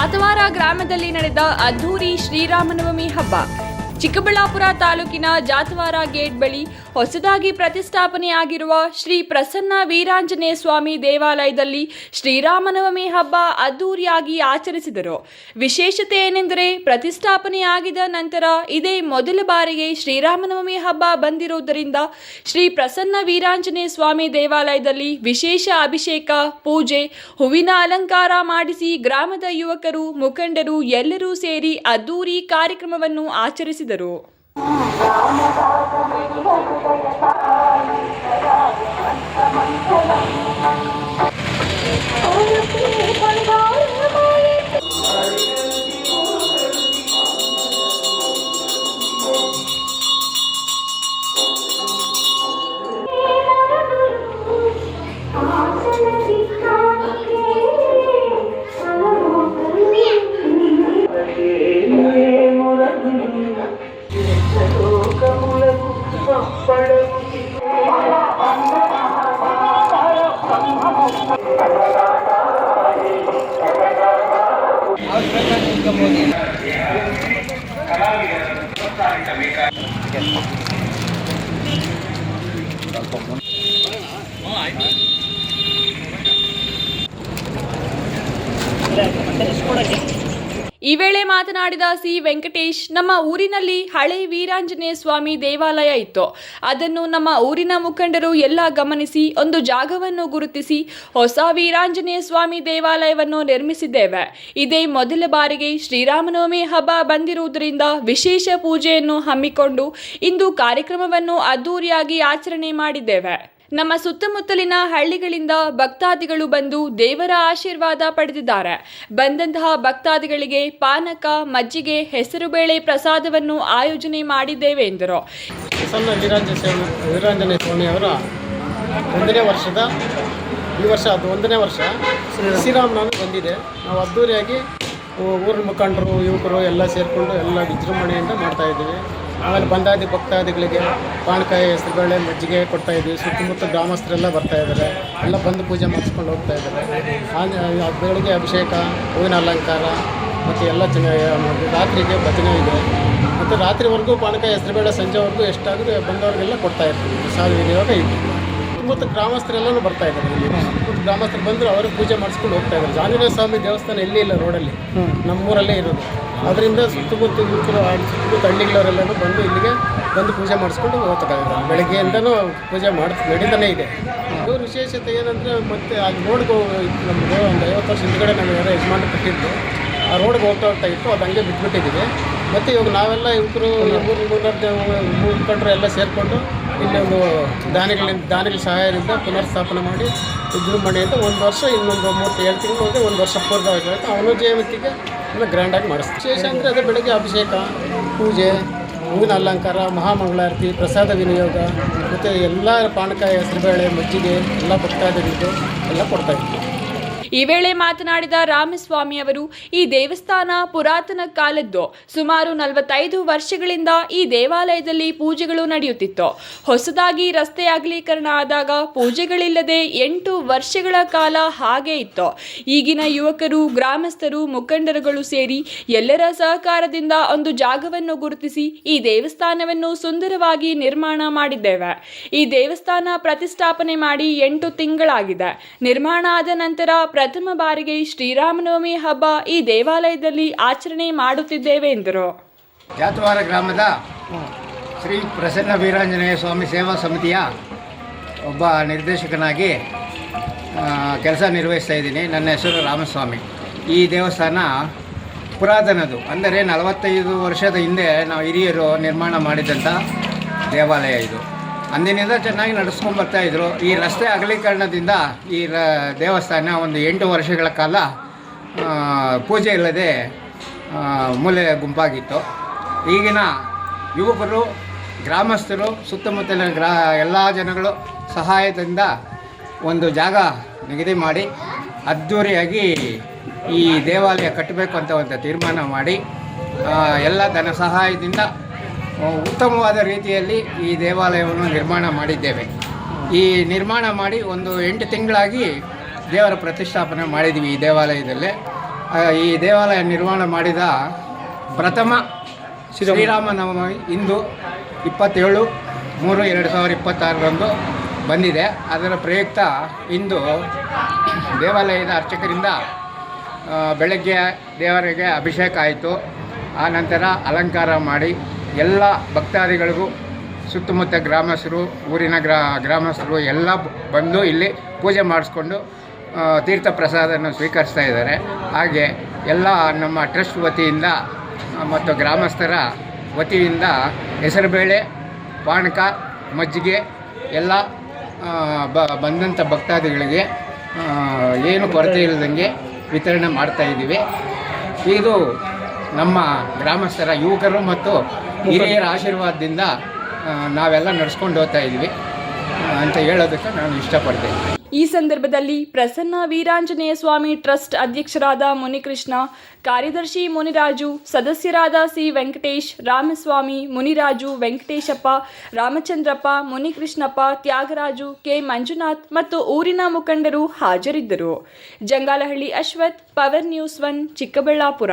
ಜಾತವಾರ ಗ್ರಾಮದಲ್ಲಿ ನಡೆದ ಅದ್ದೂರಿ ಶ್ರೀರಾಮನವಮಿ ಹಬ್ಬ. ಚಿಕ್ಕಬಳ್ಳಾಪುರ ತಾಲೂಕಿನ ಜಾತವಾರ ಗೇಟ್ ಬಳಿ ಹೊಸದಾಗಿ ಪ್ರತಿಷ್ಠಾಪನೆಯಾಗಿರುವ ಶ್ರೀ ಪ್ರಸನ್ನ ವೀರಾಂಜನೇಯ ಸ್ವಾಮಿ ದೇವಾಲಯದಲ್ಲಿ ಶ್ರೀರಾಮನವಮಿ ಹಬ್ಬ ಅದ್ದೂರಿಯಾಗಿ ಆಚರಿಸಿದರು. ವಿಶೇಷತೆ ಏನೆಂದರೆ ಪ್ರತಿಷ್ಠಾಪನೆಯಾಗಿದ ನಂತರ ಇದೇ ಮೊದಲ ಬಾರಿಗೆ ಶ್ರೀರಾಮನವಮಿ ಹಬ್ಬ ಬಂದಿರುವುದರಿಂದ ಶ್ರೀ ಪ್ರಸನ್ನ ವೀರಾಂಜನೇಯ ಸ್ವಾಮಿ ದೇವಾಲಯದಲ್ಲಿ ವಿಶೇಷ ಅಭಿಷೇಕ, ಪೂಜೆ, ಹೂವಿನ ಅಲಂಕಾರ ಮಾಡಿಸಿ ಗ್ರಾಮದ ಯುವಕರು, ಮುಖಂಡರು ಎಲ್ಲರೂ ಸೇರಿ ಅದ್ದೂರಿ ಕಾರ್ಯಕ್ರಮವನ್ನು ಆಚರಿಸಿದರು. ಈ ವೇಳೆ ಮಾತನಾಡಿದ ಸಿ ವೆಂಕಟೇಶ್, ನಮ್ಮ ಊರಿನಲ್ಲಿ ಹಳೆ ವೀರಾಂಜನೇಯ ಸ್ವಾಮಿ ದೇವಾಲಯ ಇತ್ತು. ಅದನ್ನು ನಮ್ಮ ಊರಿನ ಮುಖಂಡರು ಎಲ್ಲ ಗಮನಿಸಿ ಒಂದು ಜಾಗವನ್ನು ಗುರುತಿಸಿ ಹೊಸ ವೀರಾಂಜನೇಯ ಸ್ವಾಮಿ ದೇವಾಲಯವನ್ನು ನಿರ್ಮಿಸಿದ್ದೇವೆ. ಇದೇ ಮೊದಲ ಬಾರಿಗೆ ಶ್ರೀರಾಮನವಮಿ ಹಬ್ಬ ಬಂದಿರುವುದರಿಂದ ವಿಶೇಷ ಪೂಜೆಯನ್ನು ಹಮ್ಮಿಕೊಂಡು ಇಂದು ಕಾರ್ಯಕ್ರಮವನ್ನು ಅದ್ದೂರಿಯಾಗಿ ಆಚರಣೆ ಮಾಡಿದ್ದೇವೆ. ನಮ್ಮ ಸುತ್ತಮುತ್ತಲಿನ ಹಳ್ಳಿಗಳಿಂದ ಭಕ್ತಾದಿಗಳು ಬಂದು ದೇವರ ಆಶೀರ್ವಾದ ಪಡೆದಿದ್ದಾರೆ. ಬಂದಂತಹ ಭಕ್ತಾದಿಗಳಿಗೆ ಪಾನಕ, ಮಜ್ಜಿಗೆ, ಹೆಸರುಬೇಳೆ ಪ್ರಸಾದವನ್ನು ಆಯೋಜನೆ ಮಾಡಿದ್ದೇವೆ ಎಂದರು. ಪ್ರಸನ್ನ ವೀರಾಂಜನೇಯ ಸ್ವಾಮಿಯವರ ಈ ವರ್ಷ ಅದು 1ನೇ ವರ್ಷ ಶ್ರೀರಾಮನವಮಿ ಬಂದಿದೆ. ನಾವು ಅದ್ದೂರಿಯಾಗಿ ಊರಿನ ಮುಖಂಡರು, ಯುವಕರು ಎಲ್ಲ ಸೇರಿಕೊಂಡು ಎಲ್ಲ ವಿಜೃಂಭಣೆಯಿಂದ ಮಾಡ್ತಾಯಿದ್ದೀವಿ. ಆಮೇಲೆ ಬಂದಾದಿ ಭಕ್ತಾದಿಗಳಿಗೆ ಪಾನಕಾಯಿ, ಹೆಸರುಬೇಳೆ, ಮಜ್ಜಿಗೆ ಕೊಡ್ತಾಯಿದ್ದೀವಿ. ಸುತ್ತಮುತ್ತ ಗ್ರಾಮಸ್ಥರೆಲ್ಲ ಬರ್ತಾಯಿದ್ದಾರೆ, ಎಲ್ಲ ಬಂದು ಪೂಜೆ ಮಾಡಿಸ್ಕೊಂಡು ಹೋಗ್ತಾ ಇದ್ದಾರೆ. ಬೆಳಗ್ಗೆ ಅಭಿಷೇಕ, ಹೂವಿನ ಅಲಂಕಾರ ಮತ್ತು ಎಲ್ಲ ಚೆನ್ನಾಗಿ ರಾತ್ರಿಗೆ ಭಜನೆ ಇದೆ. ಮತ್ತು ರಾತ್ರಿವರೆಗೂ ಪಾನಕಾಯಿ, ಹೆಸರುಬೇಳೆ ಸಂಜೆವರೆಗೂ ಎಷ್ಟಾಗುತ್ತೆ ಬಂದವರಿಗೆಲ್ಲ ಕೊಡ್ತಾಯಿರ್ತೀವಿ. ಪ್ರಸಾದ ವಿನಿಯೋಗ ಇದೆ. ಸುತ್ತಮುತ್ತ ಗ್ರಾಮಸ್ಥರೆಲ್ಲರೂ ಬರ್ತಾಯಿದ್ದಾರೆ. ಇಲ್ಲಿ ಗ್ರಾಮಸ್ಥರು ಬಂದರು, ಅವರು ಪೂಜೆ ಮಾಡಿಸ್ಕೊಂಡು ಹೋಗ್ತಾ ಇದ್ದಾರೆ. ಆಂಜನೇಯ ಸ್ವಾಮಿ ದೇವಸ್ಥಾನ ಎಲ್ಲಿ ಇಲ್ಲ, ರೋಡಲ್ಲಿ ನಮ್ಮೂರಲ್ಲೇ ಇರೋದು. ಅದರಿಂದ ಸುತ್ತಮುತ್ತ ಯುವಕರು, ಸುತ್ತಮುತ್ತ ಹಳ್ಳಿಗಳವರೆಲ್ಲರೂ ಬಂದು ಇಲ್ಲಿಗೆ ಬಂದು ಪೂಜೆ ಮಾಡಿಸ್ಕೊಂಡು ಹೋಗ್ತಾ ಇದ್ದಾರೆ. ಬೆಳಗ್ಗೆಯಿಂದನೂ ಪೂಜೆ ನಡೀತಾನೆ ಇದೆ. ಇವ್ರ ವಿಶೇಷತೆ ಏನಂದರೆ, ಮತ್ತು ಅಲ್ಲಿ ರೋಡ್ಗೆ ನಮಗೆ ಒಂದು 50 ವರ್ಷ ಹಿಂದ್ಗಡೆ ನಾವು ಯಾರೋ ಯಜಮಾನ ಕಟ್ಟಿದ್ದು, ಆ ರೋಡ್ಗೆ ಹೋಗ್ತಾ ಇತ್ತು, ಅದು ಹಂಗೆ ಬಿಟ್ಬಿಟ್ಟಿದ್ದೀವಿ. ಮತ್ತು ಇವಾಗ ನಾವೆಲ್ಲ ಯುವಕರು, ಮುಖಂಡರು ಎಲ್ಲ ಸೇರಿಕೊಂಡು ಇಲ್ಲಿ ಒಂದು ದಾನಿಗಳ ಸಹಾಯದಿಂದ ಪುನರ್ಸ್ಥಾಪನೆ ಮಾಡಿ ವಿಜೃಂಭಣೆಯಿಂದ 1 ವರ್ಷ, ಇನ್ನೊಂದು 37 ತಿಂಗಳು ಹೋಗಿ 1 ವರ್ಷ ಪೂರ್ತಿ ಆಗುತ್ತೆ. ಅವನ ಜಯಂತಿಗೆ ಗ್ರ್ಯಾಂಡಾಗಿ ಮಾಡಿಸ್ತೀವಿ. ವಿಶೇಷ ಅಂದರೆ ಅದೇ ಬೆಳಗ್ಗೆ ಅಭಿಷೇಕ, ಪೂಜೆ, ಹೂವಿನ ಅಲಂಕಾರ, ಮಹಾಮಂಗಳಾರತಿ, ಪ್ರಸಾದ ವಿನಿಯೋಗ ಮತ್ತು ಎಲ್ಲ ಪಾನಕಾಯಿ, ಹೆಸರುಬೇಳೆ, ಮಜ್ಜಿಗೆ ಎಲ್ಲ ಭಕ್ತಾದಿಗಳಿಗೆ ಎಲ್ಲ ಕೊಡ್ತಾಯಿದ್ದೀವಿ. ಈ ವೇಳೆ ಮಾತನಾಡಿದ ರಾಮಸ್ವಾಮಿ ಅವರು, ಈ ದೇವಸ್ಥಾನ ಪುರಾತನ ಕಾಲದ್ದು. ಸುಮಾರು 45 ವರ್ಷಗಳಿಂದ ಈ ದೇವಾಲಯದಲ್ಲಿ ಪೂಜೆಗಳು ನಡೆಯುತ್ತಿತ್ತು. ಹೊಸದಾಗಿ ರಸ್ತೆ ಅಗಲೀಕರಣ ಆದಾಗ ಪೂಜೆಗಳಿಲ್ಲದೆ 8 ವರ್ಷಗಳ ಕಾಲ ಹಾಗೆ ಇತ್ತು. ಈಗಿನ ಯುವಕರು, ಗ್ರಾಮಸ್ಥರು, ಮುಖಂಡರುಗಳು ಸೇರಿ ಎಲ್ಲರ ಸಹಕಾರದಿಂದ ಒಂದು ಜಾಗವನ್ನು ಗುರುತಿಸಿ ಈ ದೇವಸ್ಥಾನವನ್ನು ಸುಂದರವಾಗಿ ನಿರ್ಮಾಣ ಮಾಡಿದ್ದೇವೆ. ಈ ದೇವಸ್ಥಾನ ಪ್ರತಿಷ್ಠಾಪನೆ ಮಾಡಿ 8 ತಿಂಗಳಾಗಿದೆ. ನಿರ್ಮಾಣ ಆದ ನಂತರ ಪ್ರಥಮ ಬಾರಿಗೆ ಶ್ರೀರಾಮನವಮಿ ಹಬ್ಬ ಈ ದೇವಾಲಯದಲ್ಲಿ ಆಚರಣೆ ಮಾಡುತ್ತಿದ್ದೇವೆ ಎಂದರು. ಜಾತವಾರ ಗ್ರಾಮದ ಶ್ರೀ ಪ್ರಸನ್ನ ವೀರಾಂಜನೇಯ ಸ್ವಾಮಿ ಸೇವಾ ಸಮಿತಿಯ ಒಬ್ಬ ನಿರ್ದೇಶಕನಾಗಿ ಕೆಲಸ ನಿರ್ವಹಿಸ್ತಾ ಇದ್ದೀನಿ. ನನ್ನ ಹೆಸರು ರಾಮಸ್ವಾಮಿ. ಈ ದೇವಸ್ಥಾನ ಪುರಾತನದು, ಅಂದರೆ 45 ವರ್ಷದ ಹಿಂದೆ ನಾವು ಹಿರಿಯರು ನಿರ್ಮಾಣ ಮಾಡಿದಂಥ ದೇವಾಲಯ ಇದು. ಅಂದಿನಿಂದ ಚೆನ್ನಾಗಿ ನಡೆಸ್ಕೊಂಡು ಬರ್ತಾಯಿದ್ರು. ಈ ರಸ್ತೆ ಅಗಲೀಕರಣದಿಂದ ಈ ದೇವಸ್ಥಾನ ಒಂದು 8 ವರ್ಷಗಳ ಕಾಲ ಪೂಜೆ ಇಲ್ಲದೆ ಮೂಲೆ ಗುಂಪಾಗಿತ್ತು. ಈಗಿನ ಯುವಕರು, ಗ್ರಾಮಸ್ಥರು, ಸುತ್ತಮುತ್ತಲಿನ ಎಲ್ಲ ಜನಗಳು ಸಹಾಯದಿಂದ ಒಂದು ಜಾಗ ನಿಗದಿ ಮಾಡಿ ಅದ್ಧೂರಿಯಾಗಿ ಈ ದೇವಾಲಯ ಕಟ್ಟಬೇಕು ಅಂತ ಒಂದು ತೀರ್ಮಾನ ಮಾಡಿ ಎಲ್ಲ ಧನ ಸಹಾಯದಿಂದ ಉತ್ತಮವಾದ ರೀತಿಯಲ್ಲಿ ಈ ದೇವಾಲಯವನ್ನು ನಿರ್ಮಾಣ ಮಾಡಿದ್ದೇವೆ. ಈ ನಿರ್ಮಾಣ ಮಾಡಿ ಒಂದು 8 ತಿಂಗಳಾಗಿ ದೇವರ ಪ್ರತಿಷ್ಠಾಪನೆ ಮಾಡಿದ್ವಿ ಈ ದೇವಾಲಯದಲ್ಲೇ. ಈ ದೇವಾಲಯ ನಿರ್ಮಾಣ ಮಾಡಿದ ಪ್ರಥಮ ಶ್ರೀರಾಮನವಮಿ ಇಂದು 27/3/2026 ಬಂದಿದೆ. ಅದರ ಪ್ರಯುಕ್ತ ಇಂದು ದೇವಾಲಯದ ಅರ್ಚಕರಿಂದ ಬೆಳಗ್ಗೆ ದೇವರಿಗೆ ಅಭಿಷೇಕ ಆಯಿತು. ಆ ನಂತರ ಅಲಂಕಾರ ಮಾಡಿ ಎಲ್ಲ ಭಕ್ತಾದಿಗಳಿಗೂ ಸುತ್ತಮುತ್ತ ಗ್ರಾಮಸ್ಥರು, ಊರಿನ ಗ್ರಾಮಸ್ಥರು ಎಲ್ಲ ಬಂದು ಇಲ್ಲಿ ಪೂಜೆ ಮಾಡಿಸ್ಕೊಂಡು ತೀರ್ಥ ಪ್ರಸಾದವನ್ನು ಸ್ವೀಕರಿಸ್ತಾ ಇದ್ದಾರೆ. ಹಾಗೆ ಎಲ್ಲ ನಮ್ಮ ಟ್ರಸ್ಟ್ ವತಿಯಿಂದ ಮತ್ತು ಗ್ರಾಮಸ್ಥರ ವತಿಯಿಂದ ಹೆಸರುಬೇಳೆ, ಪಾನಕ, ಮಜ್ಜಿಗೆ ಎಲ್ಲ ಬಂದಂಥ ಭಕ್ತಾದಿಗಳಿಗೆ ಏನು ಕೊರತೆ ಇಲ್ಲದಂಗೆ ವಿತರಣೆ ಮಾಡ್ತಾಯಿದ್ದೀವಿ. ಇದು ನಮ್ಮ ಗ್ರಾಮಸ್ಥರ ಯುವಕರು ಮತ್ತು ಹಿರಿಯರ ಆಶೀರ್ವಾದದಿಂದ ನಾವೆಲ್ಲ ನಡೆಸ್ಕೊಂಡು ಹೋಗ್ತಾ ಇದ್ದೀವಿ ಅಂತ ಹೇಳೋದಕ್ಕೆ ನಾನು ಇಷ್ಟಪಡ್ತೇನೆ. ಈ ಸಂದರ್ಭದಲ್ಲಿ ಪ್ರಸನ್ನ ವೀರಾಂಜನೇಯ ಸ್ವಾಮಿ ಟ್ರಸ್ಟ್ ಅಧ್ಯಕ್ಷರಾದ ಮುನಿಕೃಷ್ಣ, ಕಾರ್ಯದರ್ಶಿ ಮುನಿರಾಜು, ಸದಸ್ಯರಾದ ಸಿ ವೆಂಕಟೇಶ್, ರಾಮಸ್ವಾಮಿ, ಮುನಿರಾಜು, ವೆಂಕಟೇಶಪ್ಪ, ರಾಮಚಂದ್ರಪ್ಪ, ಮುನಿಕೃಷ್ಣಪ್ಪ, ತ್ಯಾಗರಾಜು, ಕೆ ಮಂಜುನಾಥ್ ಮತ್ತು ಊರಿನ ಮುಖಂಡರು ಹಾಜರಿದ್ದರು. Jangalahalli Ashwath, power news 1, Chikkaballapur.